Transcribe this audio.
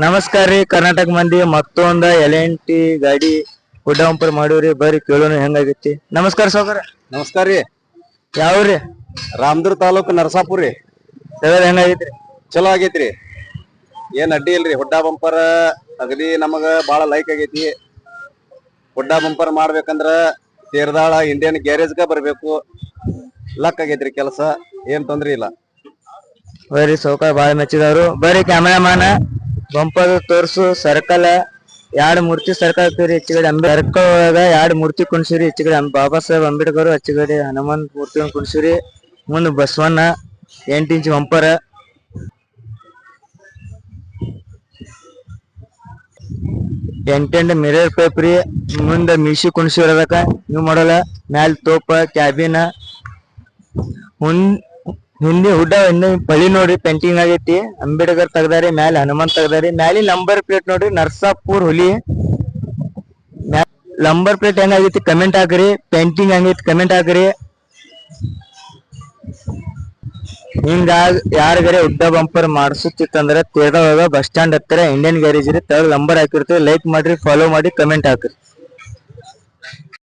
ನಮಸ್ಕಾರ ರೀ ಕರ್ನಾಟಕ ಮಂದಿ ಮತ್ತೊಂದ L&T ಗಾಡಿ ಗುಡ್ಡಾಂಪರ್ ಮಾಡಿವ್ರಿ ಬರ್ರಿ ಕೇಳೋಣ ಹೆಂಗಾಗೈತಿ. ನಮಸ್ಕಾರ ಸೌಕರ. ನಮಸ್ಕಾರ ರೀ. ಯಾವ್ರಿ? ರಾಮದುರ್ಗ ತಾಲೂಕು ನರಸಾಪುರ ರೀ. ಹೆಂಗಾಗೈತ್ರಿ? ಚಲೋ ಆಗೈತ್ರಿ, ಏನ್ ಅಡ್ಡಿ ಇಲ್ರಿ. ಹುಡ್ಡಾ ಬಂಪರ್ ಅಗದಿ ನಮಗ ಬಾಳ ಲೈಕ್ ಆಗೈತಿ. ಹುಡ್ಡಾ ಬಂಪರ್ ಮಾಡ್ಬೇಕಂದ್ರ ತೇರ್ದಾಳ ಇಂಡಿಯನ್ ಗ್ಯಾರೇಜ್ಗ ಬರ್ಬೇಕು. ಲಕ್ ಆಗೈತ್ರಿ ಕೆಲಸ, ಏನ್ ತೊಂದ್ರೆ ಇಲ್ಲ. ಬರ್ರಿ ಸೌಕರ್ ಬಾಳ ಮೆಚ್ಚಿದವ್ರು. ಬರ್ರಿ ಕ್ಯಾಮರಾಮ್ಯಾನ ಬಂಪರ್ ತೋರ್ಸು. ಸರ್ಕಲ್ ಎರಡು ಮೂರ್ತಿ ಸರ್ಕಲ್ ಹಾಕ್ತಿವ್ರಿ. ಹೆಚ್ಚುಗಡೆ ಸರ್ಕಲ್ ಒಳಗ ಎರಡು ಮೂರ್ತಿ ಕುಣ್ಸಿರಿ. ಹೆಚ್ಚುಗಡೆ ಬಾಬಾ ಸಾಹೇಬ್ ಅಂಬೇಡ್ಕರ್, ಹೆಚ್ಚುಗಡೆ ಹನುಮಂತ ಮೂರ್ತಿ ಕುಣ್ಸಿರಿ. ಮುಂದ್ Basavanna 8 inch bumper. 8 mirror pipe ರೀ. ಮುಂದ ಮೀಶಿ ಕುಣ್ಸಿರದಕ್ಕ ನೀವು ಮಾಡಲ್ಲ. ಮ್ಯಾಲ ತೋಪ ಕ್ಯಾಬಿನ್ ಹಿಂದಿ ಹುಡ್ಡ ಹಿಂದಿ ಬಳಿ ನೋಡ್ರಿ ಪೇಂಟಿಂಗ್ ಆಗೈತಿ. ಅಂಬೇಡ್ಕರ್ ತೆಗ್ದಾರಿ, ಮ್ಯಾಲ ಹನುಮಂತ್ ತೆಗ್ದಾರಿ. ಮ್ಯಾಲಿ ನಂಬರ್ ಪ್ಲೇಟ್ ನೋಡ್ರಿ ನರ್ಸಾಪುರ್ ಹುಲಿ. ನಂಬರ್ ಪ್ಲೇಟ್ ಹೆಂಗಾಗೈತಿ ಕಮೆಂಟ್ ಹಾಕ್ರಿ. ಪೇಂಟಿಂಗ್ ಹೆಂಗೈತಿ ಕಮೆಂಟ್ ಹಾಕ್ರಿ. ಹಿಂಗಾಗ ಯಾರಿಗಾರೆ ಹುಡ್ಡ ಬಂಪರ್ ಮಾಡಿಸುತ್ತಿತ್ತಂದ್ರ ತೇರ್ದೊಳಗ ಬಸ್ ಸ್ಟ್ಯಾಂಡ್ ಹತ್ತಿರ ಇಂಡಿಯನ್ ಗ್ಯಾರೇಜ್ ರೀ. ತೆಳಗ್ ನಂಬರ್ ಹಾಕಿರ್ತೀವಿ. ಲೈಕ್ ಮಾಡ್ರಿ, ಫಾಲೋ ಮಾಡಿ, ಕಮೆಂಟ್ ಹಾಕ್ರಿ.